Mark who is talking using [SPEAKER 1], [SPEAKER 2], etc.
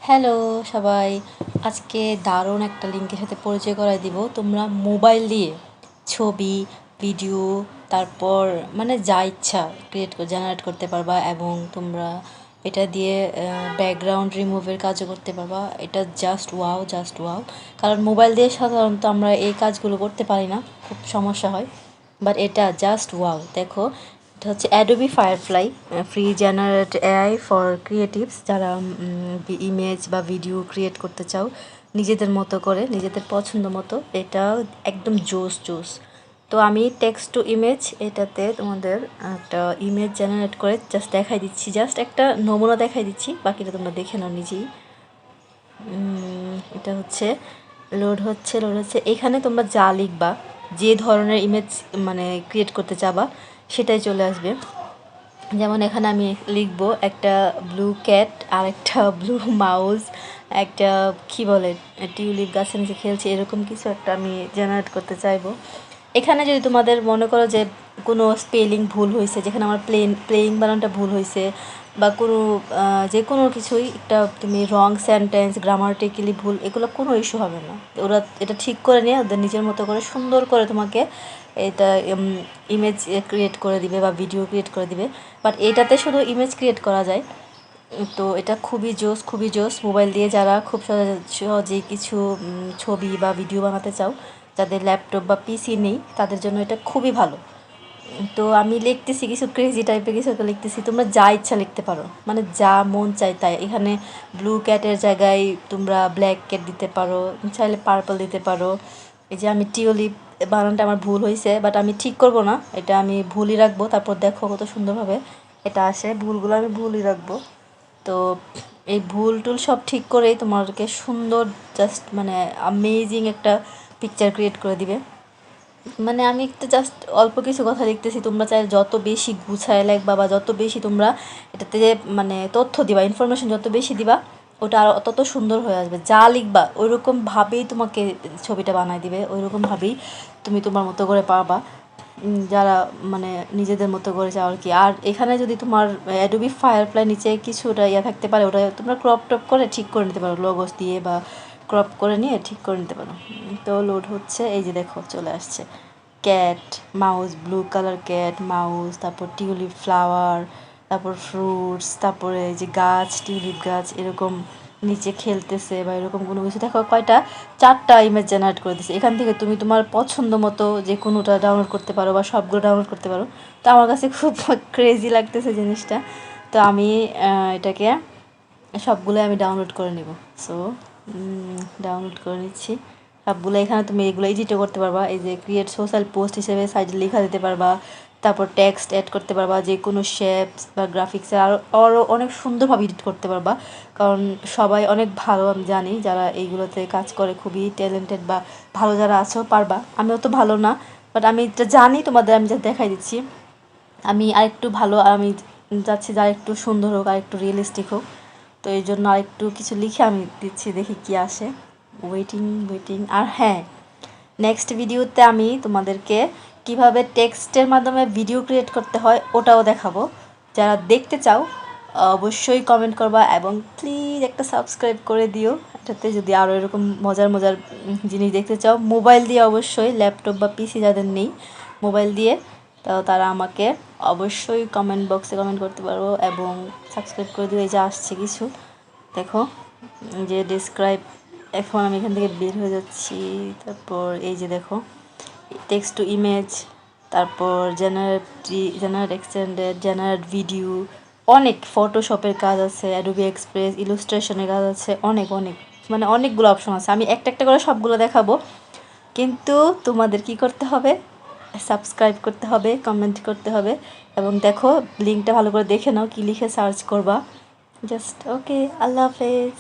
[SPEAKER 1] Hello সবাই, আজকে দারুণ একটা লিঙ্কের সাথে পরিচয় করায় দিব। তোমরা মোবাইল দিয়ে ছবি, ভিডিও, তারপর মানে যা ইচ্ছা জেনারেট করতে পারবা এবং তোমরা এটা দিয়ে ব্যাকগ্রাউন্ড রিমুভের কাজও করতে পারবা। এটা জাস্ট ওয়াও, জাস্ট ওয়াও। কারণ মোবাইল দিয়ে সাধারণত আমরা এই কাজগুলো করতে পারি না, খুব সমস্যা হয়। বাট এটা জাস্ট ওয়াও। দেখো, এটা হচ্ছে Adobe firefly free generate AI for creatives. যারা ইমেজ বা ভিডিও ক্রিয়েট করতে চাও নিজেদের মতো করে, নিজেদের পছন্দ মতো, এটা একদম জোস জোস। তো আমি টেক্সট টু ইমেজ এটাতে তোমাদের একটা ইমেজ জেনারেট করে জাস্ট দেখাই দিচ্ছি, জাস্ট একটা নমুনা দেখাই দিচ্ছি, বাকিটা তোমরা দেখে নাও নিজেই। এটা হচ্ছে লোড হচ্ছে। এখানে তোমরা যা লিখবা, যে ধরনের ইমেজ মানে ক্রিয়েট করতে চাবা সেটাই চলে আসবে। যেমন এখানে আমি লিখব একটা ব্লু ক্যাট, আর একটা ব্লু মাউস, একটা কী বলে টিউলিপ গাছের নিচে খেলছে, এরকম কিছু একটা আমি জেনারেট করতে চাইবো। এখানে যদি তোমাদের মনে করো যে কোনো স্পেলিং ভুল হয়েছে, যেখানে আমার প্লেয়িং বানানটা ভুল হয়েছে, বা কোনো যে কোনো কিছুই একটা তুমি রং সেন্টেন্স, গ্রামাটিক্যালি ভুল, এগুলো কোনো ইস্যু হবে না। ওরা এটা ঠিক করে নিয়ে ওদের নিজের মতো করে সুন্দর করে তোমাকে এটা ইমেজ ক্রিয়েট করে দিবে বা ভিডিও ক্রিয়েট করে দিবে। বাট এটাতে শুধু ইমেজ ক্রিয়েট করা যায়। তো এটা খুবই জোস, খুবই জোস। মোবাইল দিয়ে যারা খুব সহজেই কিছু ছবি বা ভিডিও বানাতে চাও, যাদের ল্যাপটপ বা পিসি নেই, তাদের জন্য এটা খুবই ভালো। তো আমি লিখতেছি কিছু ক্রেজি টাইপের কিছু একটা লিখতেছি, তোমরা যা ইচ্ছা লিখতে পারো, মানে যা মন চায় তাই। এখানে ব্লু ক্যাটের জায়গায় তোমরা ব্ল্যাক ক্যাট দিতে পারো, চাইলে পার্পল দিতে পারো। এই যে আমি টিউলিপ বানানটা আমার ভুল হয়েছে, বাট আমি ঠিক করব না, এটা আমি ভুলই রাখবো। তারপর দেখো কত সুন্দরভাবে এটা আসে, ভুলগুলো আমি ভুলই রাখবো। তো এই ভুল টুল সব ঠিক করেই তোমাদেরকে সুন্দর জাস্ট মানে অ্যামেজিং একটা পিকচার ক্রিয়েট করে দিবে। মানে আমি একটা জাস্ট অল্প কিছু কথা লিখতেছি, তোমরা চাই যত বেশি গুছায় লিখবা বা যত বেশি তোমরা এটাতে যে মানে তথ্য দিবা, ইনফরমেশন যত বেশি দিবা, ওটা আরও তত সুন্দর হয়ে আসবে। যা লিখবা ওইরকমভাবেই তোমাকে ছবিটা বানায় দিবে, ওইরকমভাবেই তুমি তোমার মতো করে পারবা। যারা মানে নিজেদের মতো করে চাও আর কি। আর এখানে যদি তোমার অ্যাডোবি ফায়ারফ্লাই নিচে কিছুটা ইয়া থাকতে পারে, ওটা তোমরা ক্রপ টপ করে ঠিক করে নিতে পারো, লোগোস দিয়ে বা ক্রপ করে নিয়ে ঠিক করে নিতে পারো। তো লোড হচ্ছে, এই যে দেখো চলে আসছে cat, mouse, blue colour cat, mouse, তারপর টিউলিপ ফ্লাওয়ার, তারপর ফ্রুটস, তারপরে এই যে গাছ, টিউলিপ গাছ এরকম নিচে খেলতেছে বা এরকম কোনো কিছু। দেখো কয়টা, 4টা ইমেজ জেনারেট করে দিচ্ছে। এখান থেকে তুমি তোমার পছন্দ মতো যে কোনোটা ডাউনলোড করতে পারো বা সবগুলো ডাউনলোড করতে পারো। তো আমার কাছে খুব ক্রেজি লাগতেছে জিনিসটা। তো আমি এটাকে সবগুলো আমি ডাউনলোড করে নিব। সো ডাউনলোড করে নিচ্ছি সবগুলো। এখানে তুমি এগুলো এডিটও করতে পারবা, এই যে ক্রিয়েট সোশ্যাল পোস্ট হিসেবে সাইডে লেখা দিতে পারবা, তারপর টেক্সট অ্যাড করতে পারবা, যে কোনো শেপস বা গ্রাফিক্সে আরও অনেক সুন্দরভাবে এডিট করতে পারবা। কারণ সবাই অনেক ভালো, আমি জানি যারা এইগুলোতে কাজ করে খুবই ট্যালেন্টেড বা ভালো যারা আছো পারবা। আমিও তো ভালো না, বাট আমি এটা জানি, তোমাদের আমি যা দেখাই দিচ্ছি। আমি আরেকটু ভালো, আমি চাচ্ছি যা একটু সুন্দর হোক, আর একটু রিয়েলিস্টিক হোক। তো এই জন্য আরেকটু কিছু লিখে আমি দিচ্ছি, দেখি কি আসে। ওয়েটিং। আর হ্যাঁ, নেক্সট ভিডিওতে আমি তোমাদেরকে কিভাবে টেক্সটের মাধ্যমে ভিডিও ক্রিয়েট করতে হয় ওটাও দেখাবো। যারা দেখতে চাও অবশ্যই কমেন্ট করবা, এবং প্লিজ একটা সাবস্ক্রাইব করে দিও এটাতে, যদি আরও এরকম মজার মজার জিনিস দেখতে চাও। মোবাইল দিয়ে অবশ্যই, ল্যাপটপ বা পিসি যাদের নেই মোবাইল দিয়ে, তাও তারা আমাকে অবশ্যই কমেন্ট বক্সে কমেন্ট করতে পারো এবং সাবস্ক্রাইব করে দিও। এই যে আসছে কিছু, দেখো যে ডিসক্রাইব। এখন আমি এখান থেকে বের হয়ে যাচ্ছি। তারপর এই যে দেখো টেক্সট টু ইমেজ, তারপর জেনারেট এক্সটেন্ডেড, জেনারেট ভিডিও, অনেক ফটোশপের কাজ আছে, অ্যাডোবি এক্সপ্রেস, ইলাস্ট্রেশনের কাজ আছে, অনেক মানে অনেকগুলো অপশন আছে। আমি একটা একটা করে সবগুলো দেখাবো, কিন্তু তোমাদের কি করতে হবে, সাবস্ক্রাইব করতে হবে, কমেন্ট করতে হবে, এবং দেখো লিঙ্কটা ভালো করে দেখে নাও, কি লিখে সার্চ করবা। জাস্ট ওকে, আল্লাহ হাফেজ।